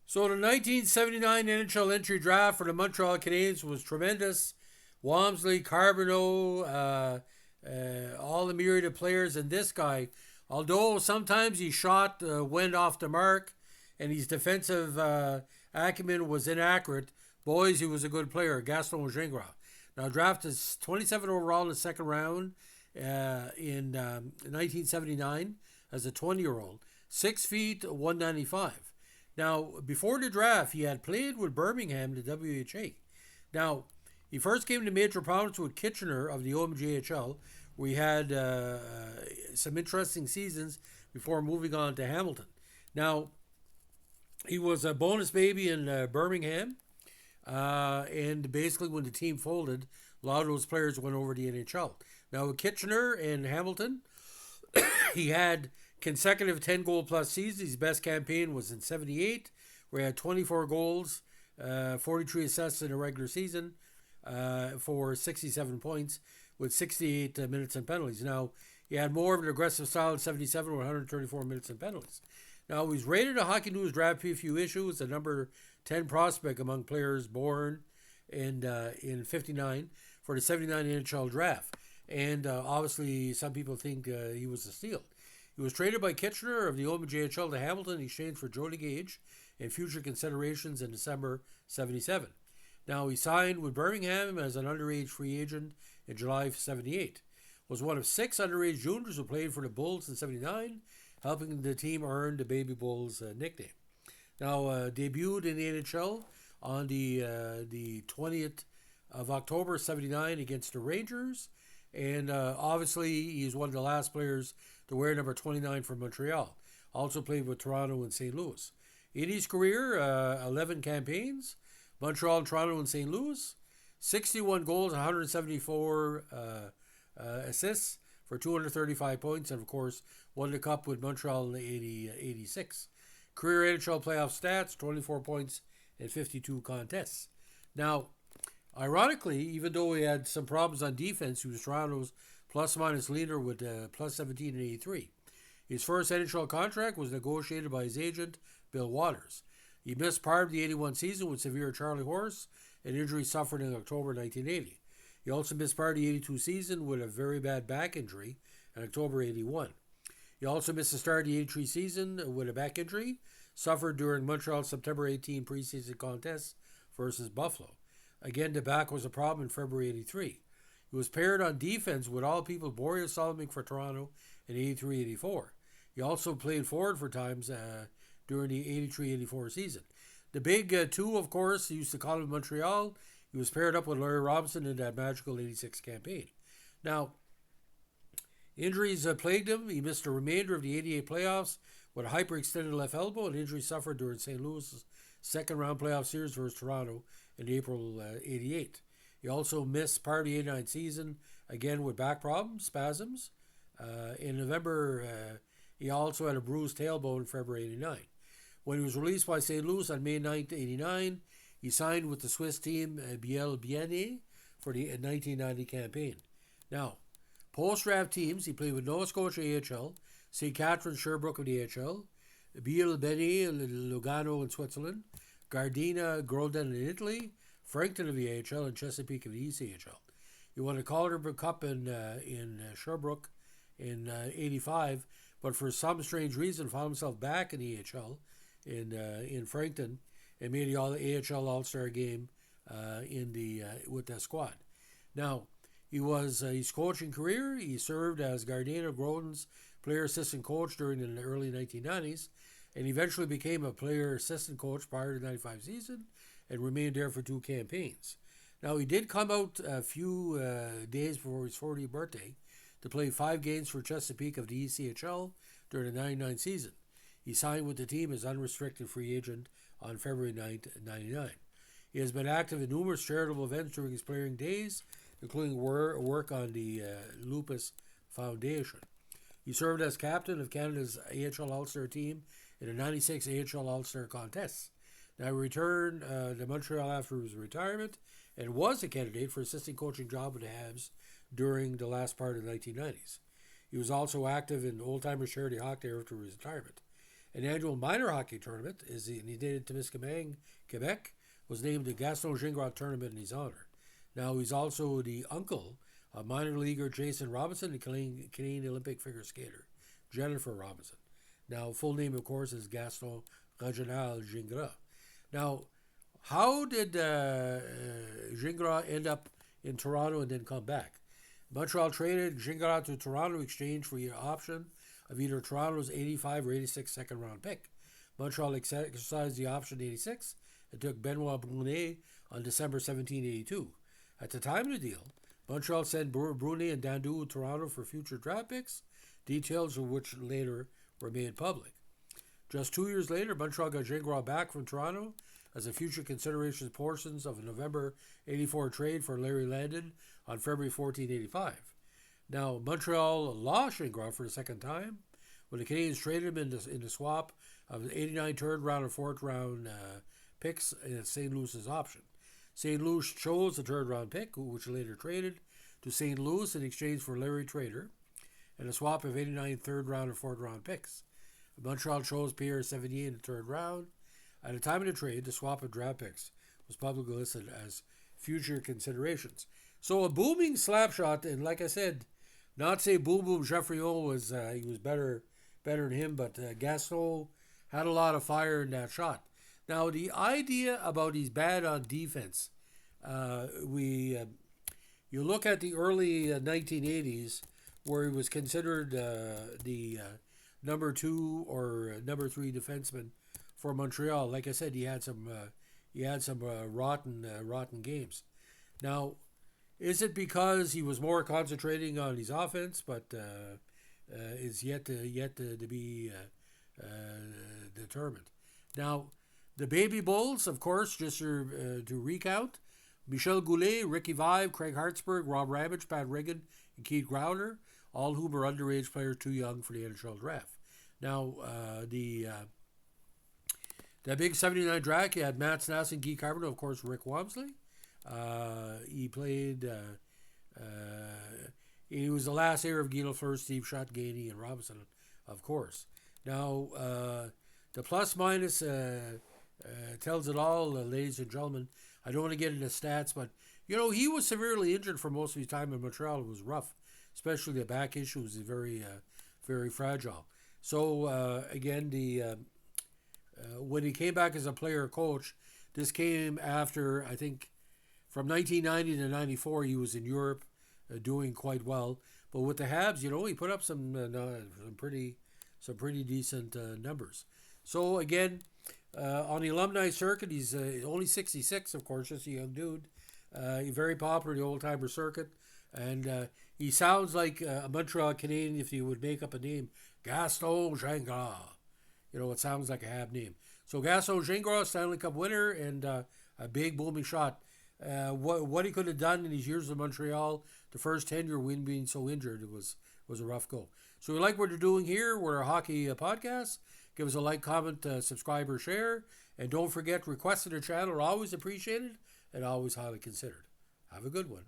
So the 1979 NHL entry draft for the Montreal Canadiens was tremendous. Walmsley, Carbonneau, all the myriad of players, and this guy, although sometimes he shot went off the mark, and his defensive acumen was inaccurate, boys, he was a good player. Gaston Gingras. Now drafted 27 overall in the second round in 1979 as a 20-year-old, 6 feet 195. Now, before the draft, he had played with Birmingham, the WHA. Now, he first came to major prominence with Kitchener of the OMJHL, where he had some interesting seasons before moving on to Hamilton. Now, he was a bonus baby in Birmingham, and basically when the team folded, a lot of those players went over to the NHL. Now, with Kitchener and Hamilton, he had consecutive 10-goal plus seasons. His best campaign was in 78, where he had 24 goals, 43 assists in a regular season for 67 points with 68 minutes and penalties. Now, he had more of an aggressive style in 77 with 134 minutes and penalties. Now, he's rated a Hockey News Draft PFU issue as the number 10 prospect among players born in 59 for the 79 NHL draft. And obviously, some people think he was a steal. He was traded by Kitchener of the OMJHL to Hamilton in exchange for Jody Gage and future considerations in December 77. Now, he signed with Birmingham as an underage free agent in July of 78. Was one of 6 underage juniors who played for the Bulls in 79, helping the team earn the Baby Bulls nickname. Now, debuted in the NHL on the 20th of October 79 against the Rangers. And obviously, he's one of the last players to wear number 29 for Montreal. Also played with Toronto and St. Louis. In his career, 11 campaigns, Montreal, Toronto, and St. Louis, 61 goals, 174 assists for 235 points, and of course, won the Cup with Montreal in 86. Career NHL playoff stats, 24 points in 52 contests. Now, ironically, even though he had some problems on defense, he was Toronto's plus-minus leader with plus 17 in 83. His first NHL contract was negotiated by his agent, Bill Waters. He missed part of the 81 season with severe Charlie horse, an injury suffered in October 1980. He also missed part of the 82 season with a very bad back injury in October 81. He also missed the start of the 83 season with a back injury suffered during Montreal's September 18 preseason contest versus Buffalo. Again, the back was a problem in February 83. He was paired on defense with all people Boreas Solomik for Toronto in 83-84. He also played forward for times during the 83-84 season. The big two, of course, he used to call him Montreal. He was paired up with Larry Robinson in that magical 86 campaign. Now, injuries plagued him. He missed the remainder of the 88 playoffs with a hyperextended left elbow, an injury suffered during St. Louis' second-round playoff series versus Toronto in April 88. He also missed part of the 89 season, again with back problems, spasms. In November, he also had a bruised tailbone in February 89. When he was released by St. Louis on May 9, 89, he signed with the Swiss team Biel Bienne for the 1990 campaign. Now, post-draft teams, he played with Nova Scotia AHL, St. Catharines Sherbrooke of the AHL, Biel Bienne Lugano in Switzerland, Gardena Grodin in Italy, Frankton of the AHL, and Chesapeake of the ECHL. He won a Calder Cup in Sherbrooke in 85, but for some strange reason found himself back in the AHL in Frankton and made the AHL All-Star game with that squad. Now, his coaching career, he served as Gardena Grodin's player assistant coach during the early 1990s, and eventually became a player assistant coach prior to the 95 season and remained there for 2 campaigns. Now, he did come out a few days before his 40th birthday to play 5 games for Chesapeake of the ECHL during the 99 season. He signed with the team as unrestricted free agent on February 9th, 99. He has been active in numerous charitable events during his playing days, including work on the Lupus Foundation. He served as captain of Canada's AHL All-Star team in the 96 AHL All-Star contests. Now, he returned to Montreal after his retirement and was a candidate for assistant coaching job with the Habs during the last part of the 1990s. He was also active in Old Timers Charity Hockey after his retirement. an annual minor hockey tournament, and he did it to Témiscamingue, Quebec, was named the Gaston Gingras tournament in his honor. Now he's also the uncle of minor leaguer Jason Robinson and Canadian Olympic figure skater Jennifer Robinson. Now, full name, of course, is Gaston Reginald Gingras. Now, how did Gingras end up in Toronto and then come back? Montreal traded Gingras to Toronto in exchange for the option of either Toronto's 85 or 86 second round pick. Montreal exercised the option 86 and took Benoit Brunet on December 1782. At the time of the deal, Montreal sent Brunet and Dandu to Toronto for future draft picks, details of which later were made public. Just 2 years later, Montreal got Gingras back from Toronto as a future consideration portions of a November 84 trade for Larry Landon on February 14, 85. Now, Montreal lost Gingras for the second time when the Canadians traded him in the swap of the 89 third round and fourth round picks at St. Louis's option. St. Louis chose the third round pick, which later traded to St. Louis in exchange for Larry Trader and a swap of 89 third round and fourth round picks. Montreal chose Pierre Sevigny in the third round. At the time of the trade, the swap of draft picks was publicly listed as future considerations. So a booming slap shot, and like I said, not say boom boom Geoffrion was he was better than him, but Gaston had a lot of fire in that shot. Now the idea about he's bad on defense, you look at the early 1980s where he was considered the number 2 or number 3 defenseman for Montreal. Like I said, he had some rotten games. Now, is it because he was more concentrating on his offense, but is yet to be determined. Now, the Baby Bulls, of course, just to recount: Michel Goulet, Ricky Vive, Craig Hartsburg, Rob Ramage, Pat Riggin, and Keith Growler, all whom are underage players too young for the NHL draft. Now, that big 79 draft, you had Matt Snassen, Guy Carbonneau, of course, Rick Wamsley. He played, he was the last heir of Guy Lafleur, Steve Shutt, Gainey, and Robinson, of course. Now, the plus minus tells it all, ladies and gentlemen. I don't want to get into stats, but, he was severely injured for most of his time in Montreal. It was rough, especially the back issue was very, very fragile. So, again, when he came back as a player coach, this came after, I think, from 1990 to 94, he was in Europe doing quite well. But with the Habs, he put up some pretty decent numbers. So again, on the alumni circuit, he's only 66, of course, just a young dude. He's very popular in the old-timer circuit. And he sounds like a Montreal Canadian if you would make up a name. Gaston Gingras. It sounds like a Hab name. So Gaston Gingras, Stanley Cup winner, and a big booming shot. What he could have done in his years in Montreal, the first tenure when being so injured, it was a rough go. So we like what you're doing here. We're a hockey podcast. Give us a like, comment, subscribe, or share. And don't forget, requests to the channel are always appreciated and always highly considered. Have a good one.